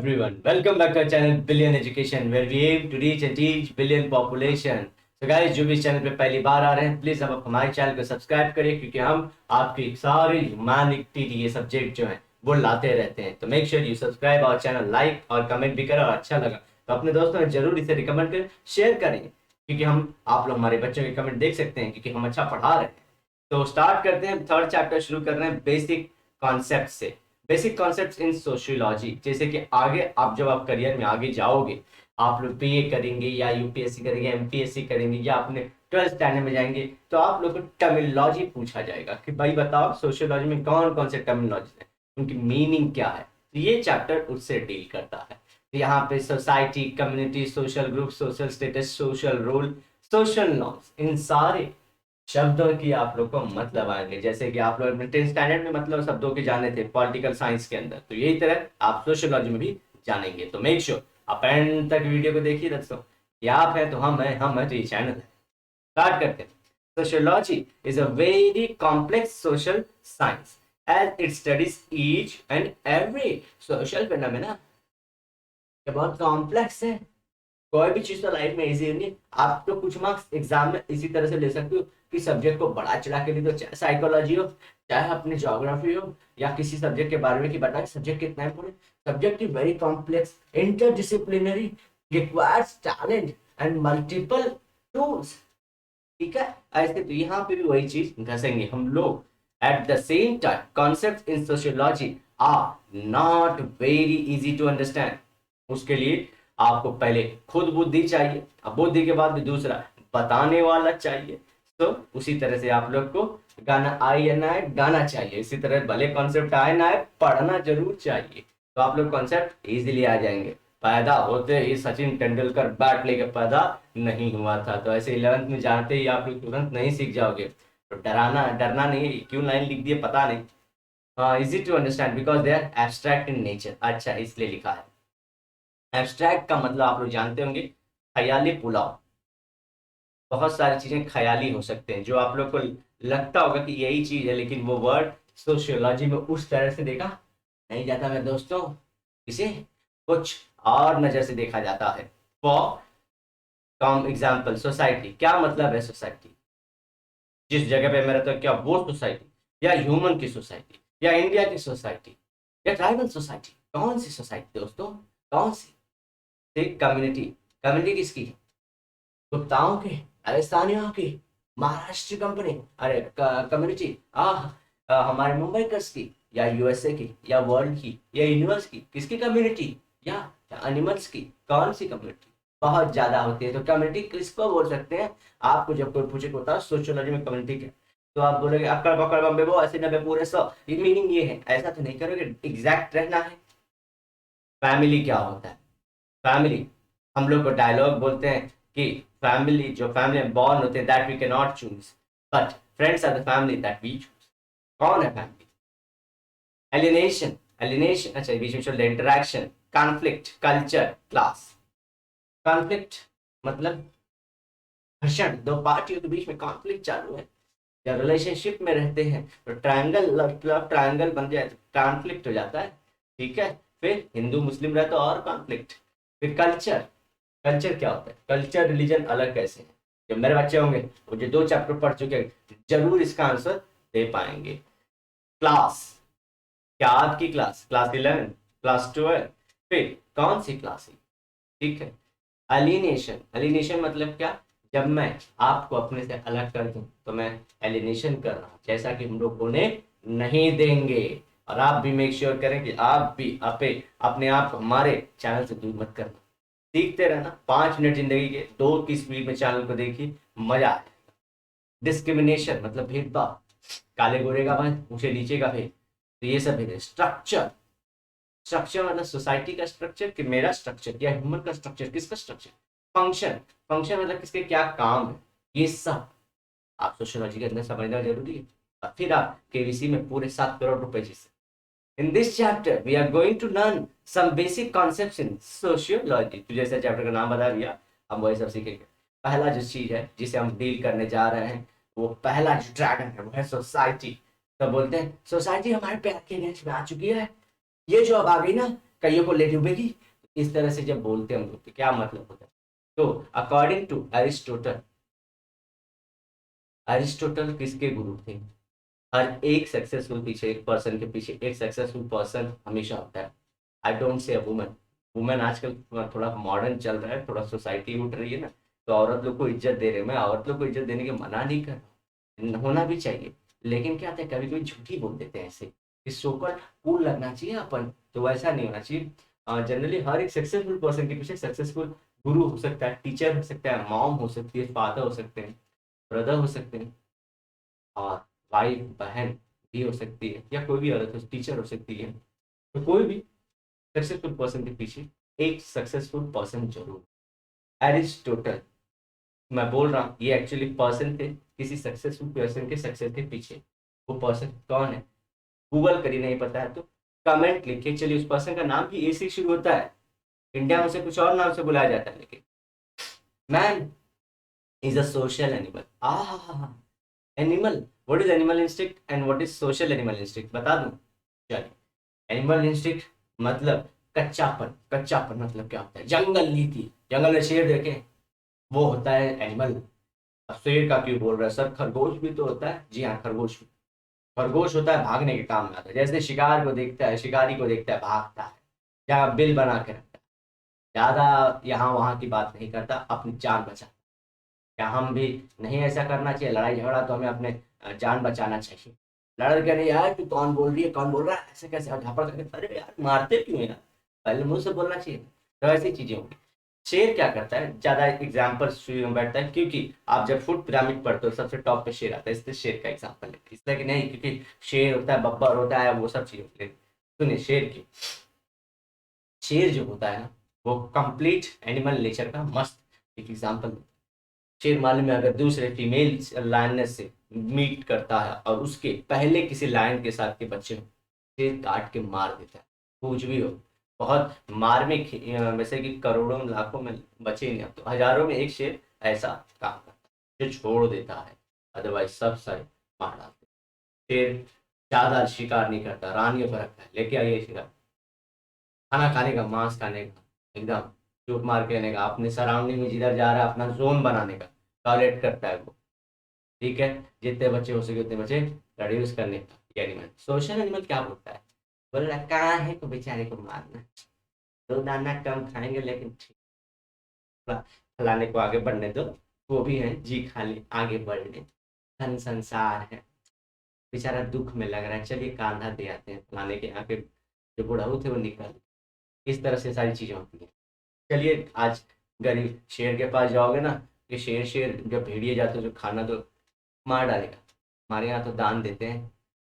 everyone. Welcome back to our channel Billion Education, where we aim to reach and teach billion population. So guys, जो भी इस channel पे पहली बार आ रहे हैं, प्लीज आप हमारे चैनल को सब्सक्राइब करिए, क्योंकि हम आपकी सारी ह्यूमैनिटी ये सब्जेक्ट जो है वो लाते रहते हैं. तो make sure you subscribe our channel, like और कमेंट भी करें, और अच्छा लगा तो अपने दोस्तों में जरूर इसे रिकमेंड करें, शेयर करें, क्योंकि हम आप लोग हमारे बच्चों के कमेंट देख सकते हैं, क्योंकि हम अच्छा पढ़ा रहे हैं. तो स्टार्ट करते हैं. थर्ड चैप्टर शुरू कर रहे हैं बेसिक कॉन्सेप्ट से. बेसिक कॉन्सेप्ट्स इन सोशियोलॉजी. जैसे कि आगे आप जब आप करियर में आगे जाओगे, आप लोग बीए करेंगे या यूपीएससी करेंगे, एमपीएससी करेंगे, या अपने 12th स्टैंडर्ड में जाएंगे, तो आप लोग को टर्मिनोलॉजी पूछा जाएगा कि भाई बताओ सोशियोलॉजी में कौन कौन से टर्मिनोलॉजी है, उनकी मीनिंग क्या है. तो ये चैप्टर उससे डील करता है. तो यहाँ पे society, community, social group, social status, social role, social norms, इन सारे शब्दों की आप लोग को मतलब आएंगे. जैसे कि आप लोग अपने 10th स्टैंडर्ड में मतलब शब्दों के जाने थे पॉलिटिकल साइंस के अंदर, तो यही तरह आप सोशियोलॉजी में भी जानेंगे. तो मेक श्योर आप एंड तक वीडियो को देखिए दोस्तों. कि आप है तो हम है तो ये चैनल है. स्टार्ट करते हैं. Sociology is a very complex social science as it studies each and every social phenomena. ये बहुत कॉम्प्लेक्स है. कोई भी चीज तो लाइफ में इजी नहीं. आप तो कुछ मार्क्स एग्जाम में इसी तरह से ले सकते हो कि सब्जेक्ट को बड़ा चढ़ा के लिख दो, चाहे साइकोलॉजी हो, चाहे अपनी ज्योग्राफी हो, या किसी सब्जेक्ट के बारे में कि बताए सब्जेक्ट कितना important. Subject is very complex, interdisciplinary, requires talent and multiple tools. ठीक है. ऐसे तो यहाँ पे भी वही चीज घसेंगे हम लोग. At the same time concept in sociology are not very easy to understand. उसके लिए आपको पहले खुद बुद्धि चाहिए, अब बुद्धि के बाद भी दूसरा बताने वाला चाहिए. तो उसी तरह से आप लोग को गाना आए या ना आए, गाना चाहिए. इसी तरह भले कॉन्सेप्ट आए ना आए, पढ़ना जरूर चाहिए. तो आप लोग कॉन्सेप्ट इजीली आ जाएंगे. पैदा होते ही सचिन तेंदुलकर बैट लेके पैदा नहीं हुआ था. तो ऐसे 11th में जाते ही आप लोग तुरंत नहीं सीख जाओगे. तो डरना नहीं. क्यों लाइन लिख दिए पता नहीं. हाँ, easy to understand because they are abstract in nature. अच्छा, इसलिए लिखा है. एब्स्ट्रैक्ट का मतलब आप लोग जानते होंगे, ख्याली पुलाव. बहुत सारी चीजें ख्याली हो सकते हैं जो आप लोग को लगता होगा कि यही चीज है, लेकिन वो वर्ड सोशियोलॉजी में उस तरह से देखा नहीं जाता मेरे दोस्तों. इसे कुछ और नजर से देखा जाता है. For come example, society. क्या मतलब है सोसाइटी? जिस जगह पे मैं रहता हूँ, क्या वो सोसाइटी, या ह्यूमन की सोसाइटी, या इंडिया की सोसाइटी, या ट्राइबल सोसाइटी? कौन सी सोसाइटी दोस्तों, कौन सी? कम्युनिटी. कम्युनिटी किसकी? गुप्ताओं की, राजस्थानियों की, महाराष्ट्र कंपनी, अरे कम्युनिटी हमारे मुंबईकर्स की, या यूएसए की, या वर्ल्ड की, या यूनिवर्स की? किसकी कम्युनिटी? या एनिमल्स की? कौन सी कम्युनिटी? बहुत ज्यादा होती है. तो कम्युनिटी किसको बोल सकते हैं? आपको जब कोई पूछे होता है सोशियोलॉजी में कम्युनिटी क्या, तो आप बोलोगे अक्कड़ पकड़ बम्बे वो 80 90 पूरे 100. ये मीनिंग ये है, ऐसा तो नहीं करोगे. एग्जैक्ट रहना है. फैमिली क्या होता है? फैमिली हम लोग को डायलॉग बोलते हैं कि फैमिली, जो फैमिली में बॉर्न होते हैं, that we can not choose, but friends are the family that we choose. कौन है फैमिली? एलिनेशन. एलिनेशन, अच्छा, बीच में चल रहा interaction, conflict, culture, class. Conflict मतलब घर्षण. दो पार्टियों के बीच में कॉन्फ्लिक्ट चालू है, या रिलेशनशिप में रहते हैं, तो ट्रायंगल बन जाए तो कॉन्फ्लिक्ट हो जाता है. ठीक है. फिर हिंदू मुस्लिम रहे तो और कॉन्फ्लिक्ट. फिर कल्चर. कल्चर क्या होता है? कल्चर रिलीजन अलग कैसे है? जब मेरे बच्चे होंगे वो जो 2 चैप्टर पढ़ चुके हैं, जरूर इसका आंसर दे पाएंगे. क्लास. क्या आपकी क्लास? क्लास 11, क्लास 12, फिर कौन सी क्लास है? ठीक है. अलिनेशन. अलिनेशन मतलब क्या? जब मैं आपको अपने से अलग कर दूं तो मैं एलिनेशन कर रहा हूं, जैसा कि हम लोग होने नहीं देंगे. और आप भी मेक श्योर करें कि आप भी अपने आप को हमारे चैनल से दूर मत करना. सीखते रहना. 5 मिनट जिंदगी के, 2 की स्पीड में चैनल को देखिए, मजा आए. डिस्क्रिमिनेशन मतलब भेदभाव. काले गोरे का भेद, ऊंचे नीचे का भेद, तो ये सब भेद. स्ट्रक्चर. स्ट्रक्चर मतलब सोसाइटी का स्ट्रक्चर कि मेरा स्ट्रक्चर, या ह्यूमन का स्ट्रक्चर, किसका स्ट्रक्चर. फंक्शन. फंक्शन मतलब किसके क्या काम है. ये सब आप सोशियोलॉजी के अंदर समझना जरूरी है. और फिर आप केवीसी में पूरे 7 करोड़ रुपए जीत. In this chapter, we are going to learn some basic concepts in sociology. तो जैसे चैप्टर का नाम बता दिया, हम वही सब सीखेंगे. पहला जो चीज है जिसे हम डील करने जा रहे हैं, वो पहला जो ड्रैगन है वो है सोसाइटी. तो बोलते हैं सोसाइटी हमारे पैर के नीचे में आ चुकी है. ये जो अब आ गई ना, कईयों को ले डूबेगी। इस तरह से जब बोलते हैं हम लोग तो क्या मतलब होता है। तो अकॉर्डिंग टू एरिस्टोटल, एरिस्टोटल किसके गुरु थे? हर एक सक्सेसफुल पीछे, एक पर्सन के पीछे एक सक्सेसफुल पर्सन हमेशा होता है। I don't say a woman. Women आजकल थोड़ा मॉडर्न चल रहा है, थोड़ा सोसाइटी उठ रही है ना, तो औरत लोग को इज्जत दे रहे हैं। मैं औरत लोग को इज्जत देने के मना नहीं कर रहा, होना भी चाहिए। लेकिन क्या होता है, कभी कभी झूठी बोल देते हैं ऐसे, इस सोकर कूल लगना चाहिए अपन, तो वैसा नहीं होना चाहिए। जनरली हर एक सक्सेसफुल पर्सन के पीछे सक्सेसफुल गुरु हो सकता है, टीचर हो सकता है, मॉम हो सकती है, फादर हो सकते हैं, ब्रदर हो सकते हैं, और वाइफ बहन भी हो सकती है, या कोई भी औरत हो, टीचर हो सकती है। तो कोई भी सक्सेसफुल पर्सन के पीछे एक सक्सेसफुल पर्सन जरूर। एरिस्टोटल, मैं बोल रहा हूँ ये एक्चुअली पर्सन थे किसी सक्सेसफुल पर्सन के सक्सेस के पीछे। वो पर्सन कौन है? गूगल करिए, नहीं पता है तो कमेंट लिखिए। चलिए, उस पर्सन का नाम भी ए से शुरू होता है। इंडिया में उसे कुछ और नाम से बुलाया जाता है, लेकिन man is a social animal. Animal, what is animal instinct and what is social animal instinct, बता दूं? चलिए, एनिमल इंस्टिंक्ट मतलब कच्चापन। कच्चापन मतलब क्या होता है? जंगल नीति। जंगल में शेर देखे, वो होता है एनिमल। अब शेर का क्यों बोल रहा है सर? खरगोश भी तो होता है। जी हाँ, खरगोश भी। खरगोश होता है भागने के काम में आता है। जैसे शिकार को देखता है, शिकारी को देखता है, भागता है, जहाँ बिल बना के रखता है, ज्यादा यहाँ वहां की बात नहीं करता, अपनी जान बचा। क्या हम भी नहीं ऐसा करना चाहिए? लड़ाई झगड़ा तो हमें अपने जान बचाना चाहिए। लड़ के नहीं, यार तू कौन बोल रही है, कौन बोल रहा है, ऐसे कैसे झापड़ करके, अरे यार मारते क्यों यार, पहले मुंह से बोलना चाहिए। तो ऐसी चीजें होंगी। शेर क्या करता है, ज्यादा एग्जाम्पल में बैठता है, क्योंकि आप जब फूड पिरामिड पढ़ते हो सबसे टॉप पे शेर आता है, इसलिए शेर का एग्जाम्पल है। इसलिए कि नहीं क्योंकि शेर होता है, बब्बर होता है, वो सब चीजें होती है। सुनिए शेर की, शेर जो होता है ना, वो कंप्लीट एनिमल नेचर का मस्त एक एग्जाम्पल। शेर मालूम है, अगर दूसरे फीमेल लायनेस से मीट करता है और उसके पहले किसी लायन के साथ के बच्चे हो, शेर काट के मार देता है। कुछ भी हो, बहुत मार्मिक, वैसे कि करोड़ों लाखों में बचे नहीं, अब तो हजारों में एक शेर ऐसा काम करता है जो छोड़ देता है, अदरवाइज सब सारे मार डालते हैं। शेर ज्यादा शिकार नहीं करता, रानियों पर रखता है, लेके आइए शिकार, खाना खाने का, मांस खाने का, एकदम चूप मार के रहने का, अपने सराउंडिंग में जिधर जा रहा है अपना जोन बनाने का, टॉयलेट करता है वो। ठीक है, जितने बच्चे हो सके उतने बच्चे प्रोड्यूस करने का। ये एनिमल, सोशल एनिमल क्या बोलता है? बोल रहा कहाँ है को बेचारे को मारना, दो दाना कम खाएंगे लेकिन ठीक, थोड़ा फलाने को आगे बढ़ने दो, वो भी है जी खाली आगे बढ़ने, धन संसार है, बेचारा दुख में लग रहा है, चलिए कांधा दे आते हैं फलाने के यहाँ पे, जो बुढ़ाऊ थे वो निकल। इस तरह से सारी चीजें होती हैं। चलिए, आज गरीब शेर के पास जाओगे ना, कि शेर शेर जब भेड़िए जाते हो जो खाना तो मार डालेगा। हमारे यहाँ तो दान देते हैं।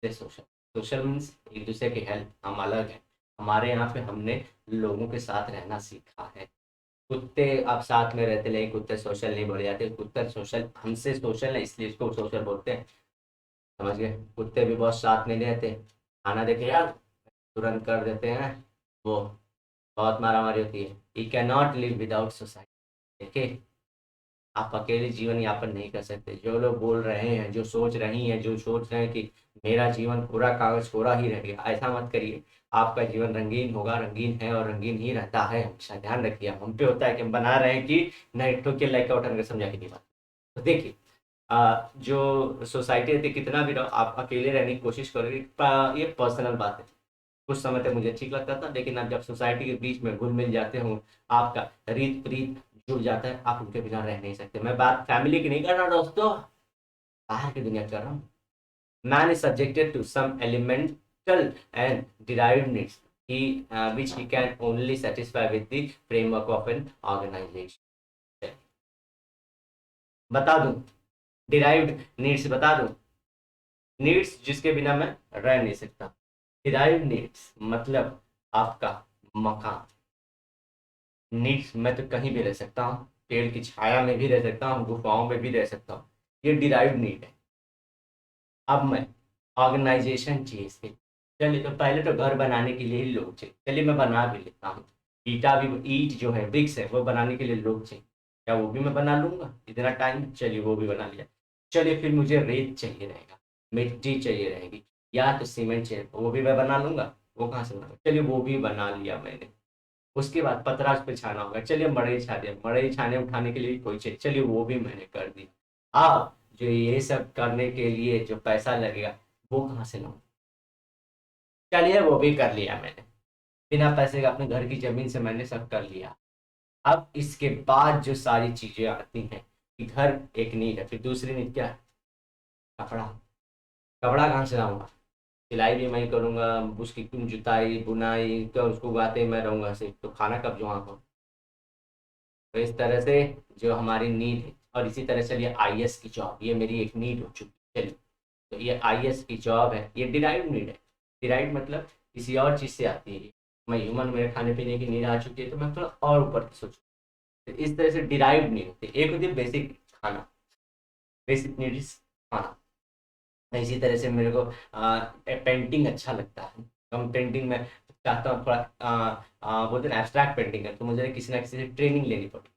सोशल, सोशल मीन्स एक दूसरे की हेल्प। हम अलग हैं, हमारे यहाँ पे हमने लोगों के साथ रहना सीखा है। कुत्ते आप साथ में रहते, लेकिन कुत्ते सोशल नहीं बोले जाते। कुत्ते सोशल, हमसे सोशल है इसलिए इसको सोशल बोलते हैं, समझ गए? कुत्ते भी बहुत साथ नहीं रहते, खाना देखे यार तुरंत कर देते हैं, वो बहुत मारामारी होती है। You can not live without society. देखिए, आप अकेले जीवन यापन नहीं कर सकते। जो लोग बोल रहे हैं, जो सोच रही हैं, जो सोच रहे हैं कि मेरा जीवन पूरा कागज कोरा ही रह गया, ऐसा मत करिए। आपका जीवन रंगीन होगा, रंगीन है और रंगीन ही रहता है, हमेशा ध्यान रखिए। हम पे होता है कि हम बना रहे हैं कि नहीं, ठोके लाइक आउट करके समझा के नहीं बात। तो देखिए, जो सोसाइटी रहती है, कितना भी रहो आप अकेले रहने की कोशिश करोगे, ये पर्सनल बात है। कुछ समय तक मुझे ठीक लगता था, लेकिन आप जब सोसाइटी के बीच में घुल मिल जाते हो, आपका रीत प्रीत जुड़ जाता है, आप उनके बिना रह नहीं सकते। मैं बात फैमिली की नहीं कर रहा दोस्तों, बाहर की दुनिया कर रहा हूँ। Man is subjected to some elemental and derived needs he which he can only satisfy with the framework of an organization। बता दूं, डिराइव्ड नीड्स बता दूं, नीड्स जिसके बिना मैं रह नहीं सकता। डिराइव्ड नीड्स मतलब आपका मकान। नीड्स, मैं तो कहीं भी रह सकता हूँ, पेड़ की छाया में भी रह सकता हूँ, गुफाओं में भी रह सकता हूँ, ये डिराइव्ड नीड है। अब मैं ऑर्गेनाइजेशन चाहिए इसके। चलिए, तो पहले तो घर बनाने के लिए ही लोग चाहिए, चलिए मैं बना भी लेता हूँ। ईटा भी, ईट जो है, ब्रिक्स है, वो बनाने के लिए लोग चाहिए। क्या वो भी मैं बना लूंगा इतना टाइम? चलिए वो भी बना लिया। चलिए फिर मुझे रेत चाहिए रहेगा, मिट्टी चाहिए रहेगी, या तो सीमेंट चाहिए, वो भी मैं बना लूंगा। वो कहाँ से बनाऊंगा, चलिए वो भी बना लिया मैंने। उसके बाद पतरा उस पे छाना होगा, चलिए मड़ई छा दिया, मड़ई छाने उठाने के लिए कोई चाहिए, चलिए वो भी मैंने कर दिया। अब जो ये सब करने के लिए जो पैसा लगेगा वो कहाँ से लाऊं, चलिए वो भी कर लिया मैंने। बिना पैसे का अपने घर की जमीन से मैंने सब कर लिया। अब इसके बाद जो सारी चीजें आती हैं कि घर एक नीड है, फिर दूसरी नीड क्या है, कपड़ा। कपड़ा कहाँ से लाऊंगा, सिलाई भी मैं करूंगा, उसकी जुताई बुनाई तो उसको उगाते मैं रहूंगा सिर्फ, तो खाना कब जुआ को। तो इस तरह से जो हमारी नीड है, और इसी तरह चलिए आईएएस की जॉब, ये मेरी एक नीड हो चुकी है, चलिए तो ये आईएएस की जॉब है, ये डिराइव नीड है। डिराइव मतलब किसी और चीज़ से आती है, मैं ह्यूमन, मेरे खाने पीने की नीड आ चुकी है तो मैं थोड़ा और ऊपर की सोचूं। तो इस तरह से डिराइव नीड होती है, एक होती है बेसिक खाना, बेसिक नीड्स खाना। इसी तरह से मेरे को पेंटिंग अच्छा लगता है, हम पेंटिंग में चाहता हूँ थोड़ा बोलते हैं एब्स्ट्रैक्ट पेंटिंग है, तो मुझे किसी ना किसी से ट्रेनिंग लेनी पड़ती।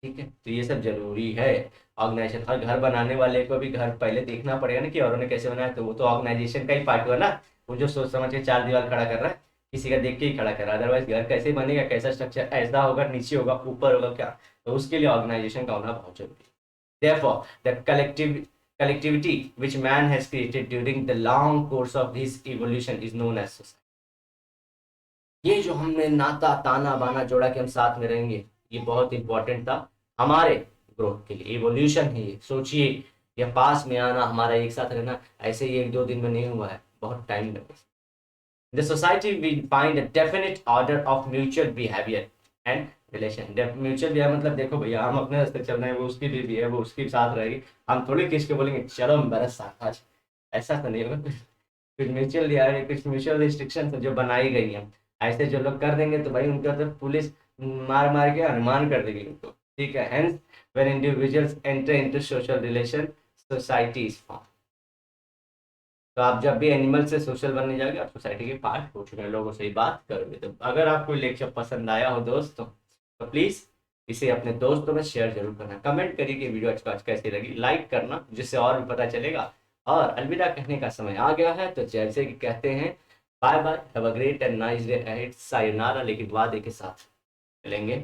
ठीक है, तो ये सब जरूरी है। ऑर्गेनाइजेशन, हर घर बनाने वाले को भी घर पहले देखना पड़ेगा ना कि औरों ने कैसे बनाया, तो वो तो ऑर्गेनाइजेशन का ही पार्ट हुआ ना। वो जो सोच समझ के चार दीवार खड़ा कर रहा है, किसी का देख के ही खड़ा कर रहा है, अदरवाइज घर कैसे बनेगा, कैसा स्ट्रक्चर, ऐसा होगा, नीचे होगा, ऊपर होगा, क्या। तो उसके लिए ऑर्गेनाइजेशन का होना बहुत जरूरी है। Therefore, the collectivity which man has created during the long course of his evolution is known as society. ये जो हमने नाता ताना बाना जोड़ा कि हम साथ में रहेंगे, ये बहुत इंपॉर्टेंट था हमारे ग्रोथ के लिए, इवोल्यूशन है ये। सोचिए, ये पास में आना, हमारा एक साथ रहना ऐसे ही एक दो दिन में नहीं हुआ है, बहुत टाइम लगा। The society will find a definite order of mutual behavior and relation. Mutual behaviour मतलब देखो भैया, हम अपने रास्ते चल रहे हैं, वो उसकी भी है, वो उसके साथ रहेगी, हम थोड़ी खींच के बोलेंगे चलो मेरा साथ आज, ऐसा तो नहीं होगा। कुछ म्यूचुअल यार, कुछ म्यूचुअल रिस्ट्रिक्शन जो बनाई गई हैं, ऐसे जो लोग कर देंगे तो भाई उनका तो पुलिस मार मार के अनुमान कर देगी उनको। ठीक है, hence when individuals enter into social relation, society is form. तो आप जब भी एनिमल से सोशल बनने जाओगे, आप सोसाइटी के पार्ट हो चुके हैं, लोगों से ही बात करोगे। तो अगर आपको लेक्चर पसंद आया हो दोस्तों, तो प्लीज़ इसे अपने दोस्तों में शेयर जरूर करना, कमेंट करिए कि वीडियो आज कैसी लगी, लाइक करना जिससे और भी पता चलेगा। और अलविदा कहने का समय आ गया है, तो जैसे कि कहते हैं bye bye, have a great and nice day ahead, सायोनारा, लेकिन वादे के साथ मिलेंगे।